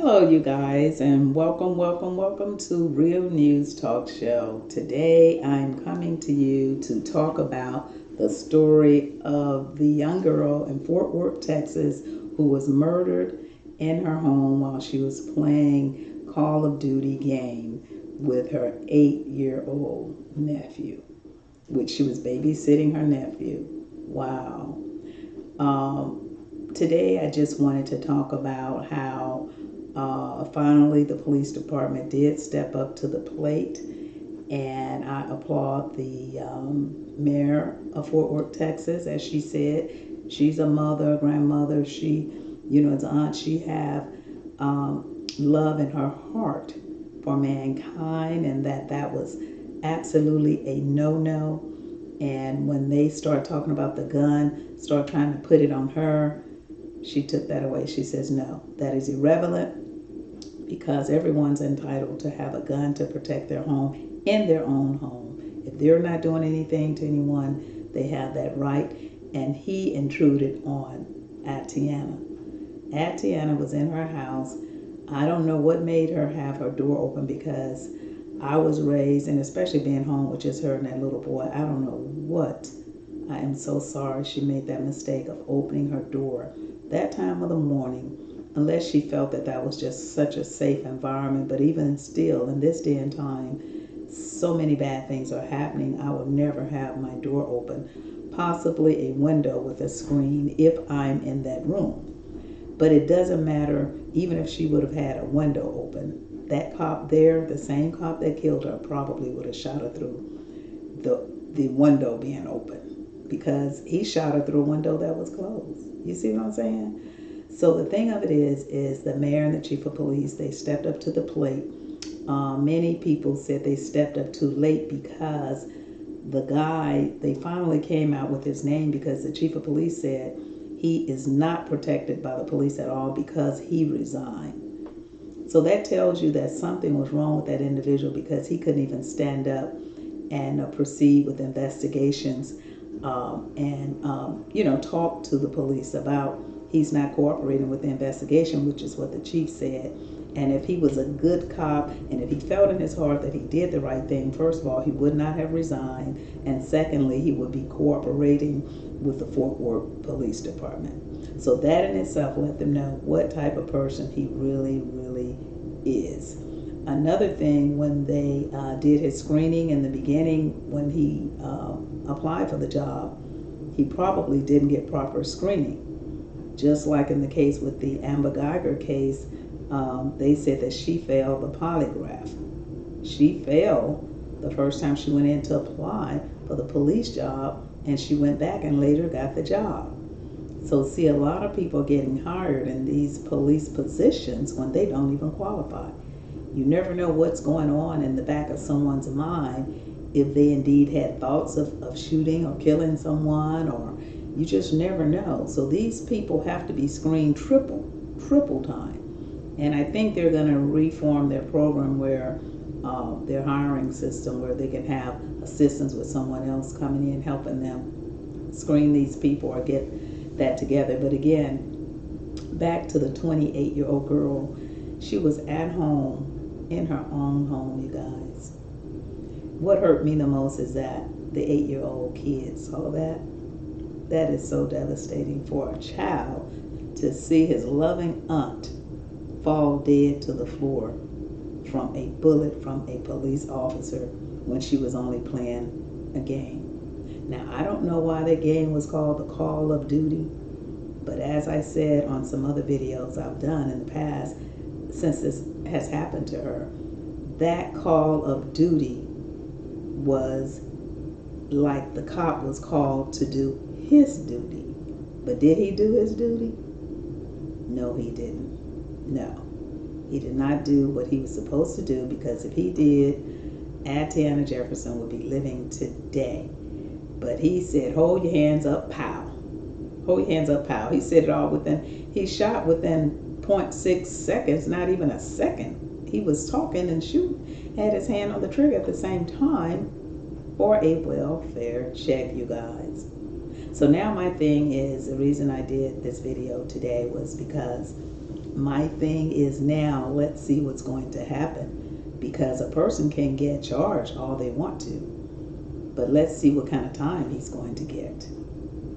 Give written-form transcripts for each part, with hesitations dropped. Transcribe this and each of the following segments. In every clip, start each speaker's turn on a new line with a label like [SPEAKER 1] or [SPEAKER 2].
[SPEAKER 1] Hello, you guys, and welcome to Real News Talk Show. Today, I'm coming to you to talk about the story of the young girl in Fort Worth, Texas, who was murdered in her home while she was playing Call of Duty game with her 8-year-old nephew, which she was babysitting her nephew. Wow. Today, I just wanted to talk about how finally the police department did step up to the plate, and I applaud the mayor of Fort Worth, Texas. As she said, she's a mother, a grandmother. She, as an aunt, she have love in her heart for mankind, and that was absolutely a no-no. And when they start talking about the gun, start trying to put it on her, she took that away. She says, no, that is irrelevant, because everyone's entitled to have a gun to protect their home in their own home. If they're not doing anything to anyone, they have that right. And he intruded on Atatiana. Atatiana was in her house. I don't know what made her have her door open, because I was raised, and especially being home with just her and that little boy, I don't know what. I am so sorry she made that mistake of opening her door that time of the morning, unless she felt that was just such a safe environment. But even still, in this day and time, so many bad things are happening. I would never have my door open, possibly a window with a screen if I'm in that room. But it doesn't matter, even if she would have had a window open. That cop there, the same cop that killed her, probably would have shot her through the window being open, because he shot her through a window that was closed. You see what I'm saying? So the thing of it is the mayor and the chief of police, they stepped up to the plate. Many people said they stepped up too late, because the guy, they finally came out with his name, because the chief of police said he is not protected by the police at all because he resigned. So that tells you that something was wrong with that individual, because he couldn't even stand up and proceed with investigations and talk to the police about he's not cooperating with the investigation, which is what the chief said. And if he was a good cop, and if he felt in his heart that he did the right thing, first of all, he would not have resigned. And secondly, he would be cooperating with the Fort Worth Police Department. So that in itself let them know what type of person he really, really is. Another thing, when they did his screening in the beginning, when he applied for the job, he probably didn't get proper screening. Just like in the case with the Amber Geiger case, they said that she failed the polygraph. She failed the first time she went in to apply for the police job, and she went back and later got the job. So see, a lot of people are getting hired in these police positions when they don't even qualify. You never know what's going on in the back of someone's mind, if they indeed had thoughts of shooting or killing someone, or you just never know. So these people have to be screened triple time. And I think they're going to reform their program where their hiring system, where they can have assistance with someone else coming in helping them screen these people or get that together. But again, back to the 28-year-old girl, she was at home, in her own home, you guys. What hurt me the most is that the 8-year-old kid saw that. That is so devastating for a child to see his loving aunt fall dead to the floor from a bullet from a police officer when she was only playing a game. Now, I don't know why that game was called the Call of Duty, but as I said on some other videos I've done in the past, since this has happened to her, that Call of Duty was like the cop was called to do his duty. But did he do his duty? No, he didn't. No, he did not do what he was supposed to do, because if he did, Atatiana Jefferson would be living today. But he said, hold your hands up, pow. Hold your hands up, pow. He said it all he shot within 0.6 seconds, not even a second. He was talking and shooting, had his hand on the trigger at the same time for a welfare check, you guys. So now my thing is, the reason I did this video today was because My thing is now, let's see what's going to happen, because a person can get charged all they want to, but let's see what kind of time he's going to get.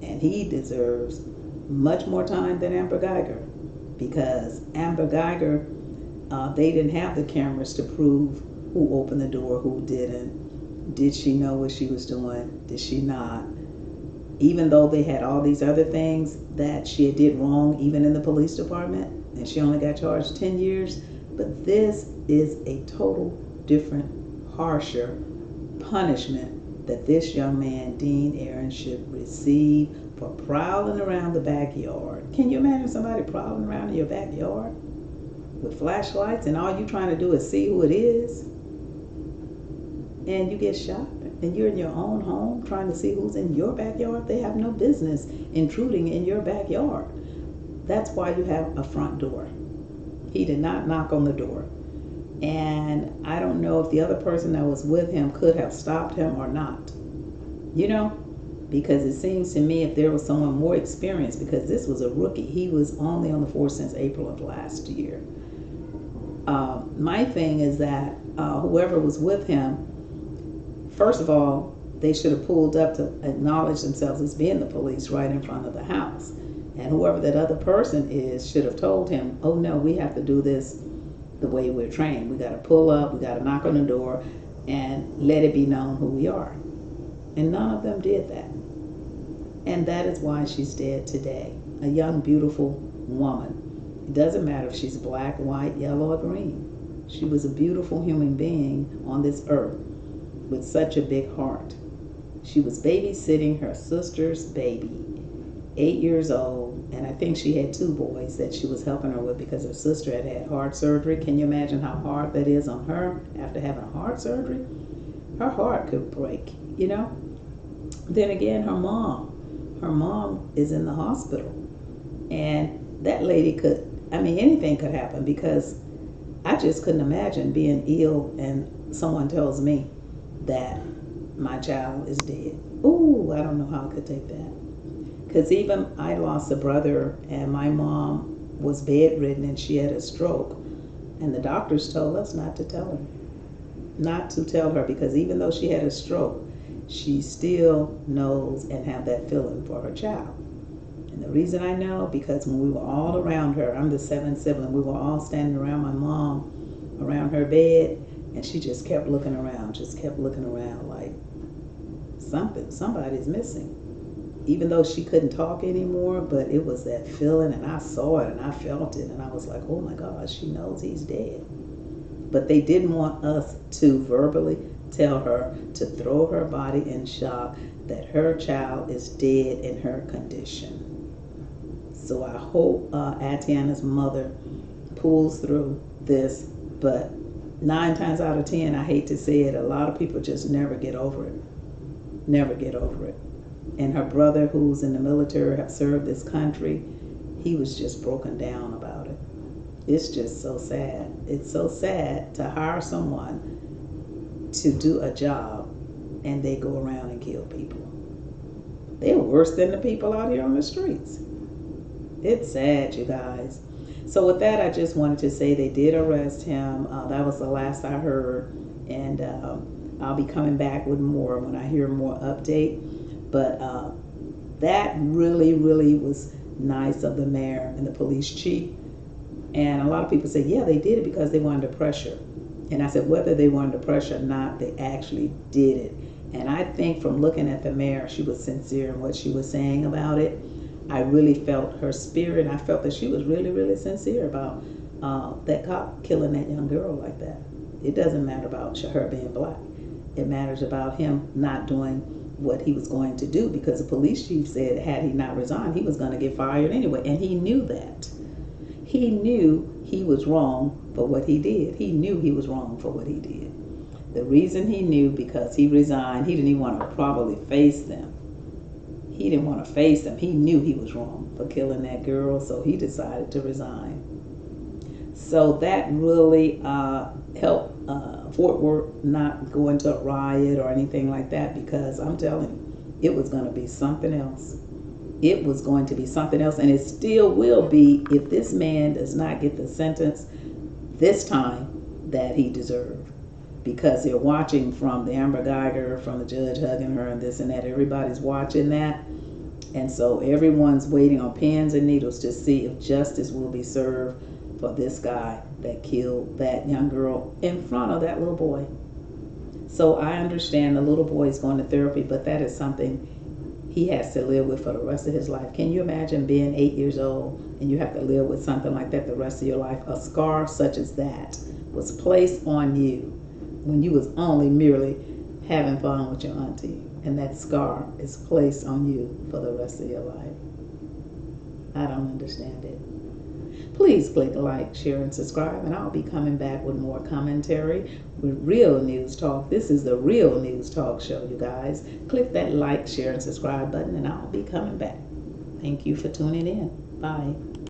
[SPEAKER 1] And he deserves much more time than Amber Geiger, because Amber Geiger, they didn't have the cameras to prove who opened the door, who didn't. Did she know what she was doing? Did she not? Even though they had all these other things that she did wrong, even in the police department, and she only got charged 10 years. But this is a total different, harsher punishment that this young man, Dean Aaron, should receive for prowling around the backyard. Can you imagine somebody prowling around in your backyard with flashlights, and all you're trying to do is see who it is? And you get shot, and you're in your own home trying to see who's in your backyard. They have no business intruding in your backyard. That's why you have a front door. He did not knock on the door. And I don't know if the other person that was with him could have stopped him or not. You know, because it seems to me if there was someone more experienced, because this was a rookie. He was only on the force since April of last year. My thing is that whoever was with him, first of all, they should have pulled up to acknowledge themselves as being the police right in front of the house. And whoever that other person is should have told him, oh no, we have to do this the way we're trained. We got to pull up, we got to knock on the door and let it be known who we are. And none of them did that. And that is why she's dead today. A young, beautiful woman. It doesn't matter if she's black, white, yellow, or green. She was a beautiful human being on this earth with such a big heart. She was babysitting her sister's baby, 8 years old, and I think she had 2 boys that she was helping her with because her sister had had heart surgery. Can you imagine how hard that is on her after having heart surgery? Her heart could break, you know? Then again, her mom is in the hospital, and that lady could, anything could happen, because I just couldn't imagine being ill and someone tells me that my child is dead. Ooh, I don't know how I could take that. Because even I lost a brother, and my mom was bedridden and she had a stroke. And the doctors told us not to tell her. Not to tell her, because even though she had a stroke, she still knows and have that feeling for her child. And the reason I know, because when we were all around her, I'm the 7th sibling, we were all standing around my mom, around her bed, and she just kept looking around like somebody's missing. Even though she couldn't talk anymore, but it was that feeling, and I saw it and I felt it, and I was like, oh my gosh, she knows he's dead. But they didn't want us to verbally tell her to throw her body in shock that her child is dead in her condition. So I hope Atatiana's mother pulls through this, but 9 times out of 10, I hate to say it, a lot of people just never get over it. Never get over it. And her brother, who's in the military, have served this country, he was just broken down about it. It's just so sad. It's so sad to hire someone to do a job and they go around and kill people. They're worse than the people out here on the streets. It's sad, you guys. So with that, I just wanted to say they did arrest him. That was the last I heard. And I'll be coming back with more when I hear more update. But that really, really was nice of the mayor and the police chief. And a lot of people say, yeah, they did it because they were under pressure. And I said, whether they were under pressure or not, they actually did it. And I think from looking at the mayor, she was sincere in what she was saying about it. I really felt her spirit. I felt that she was really, really sincere about that cop killing that young girl like that. It doesn't matter about her being black. It matters about him not doing what he was going to do, because the police chief said had he not resigned, he was going to get fired anyway. And he knew that. He knew he was wrong for what he did. He knew he was wrong for what he did. The reason he knew, because he resigned, he didn't even want to probably face them. He didn't want to face them. He knew he was wrong for killing that girl, so he decided to resign. So that really helped Fort Worth not go into a riot or anything like that, because I'm telling you, it was going to be something else. it was going to be something else, and it still will be if this man does not get the sentence this time that he deserved. Because they're watching from the Amber Geiger, from the judge hugging her and this and that. Everybody's watching that. And so everyone's waiting on pins and needles to see if justice will be served for this guy that killed that young girl in front of that little boy. So I understand the little boy is going to therapy, but that is something he has to live with for the rest of his life. Can you imagine being 8 years old and you have to live with something like that the rest of your life? A scar such as that was placed on you when you was only merely having fun with your auntie, and that scar is placed on you for the rest of your life. I don't understand it. Please click like, share, and subscribe, and I'll be coming back with more commentary with real news talk. This is the Real News Talk Show, you guys. Click that like, share, and subscribe button, and I'll be coming back. Thank you for tuning in. Bye.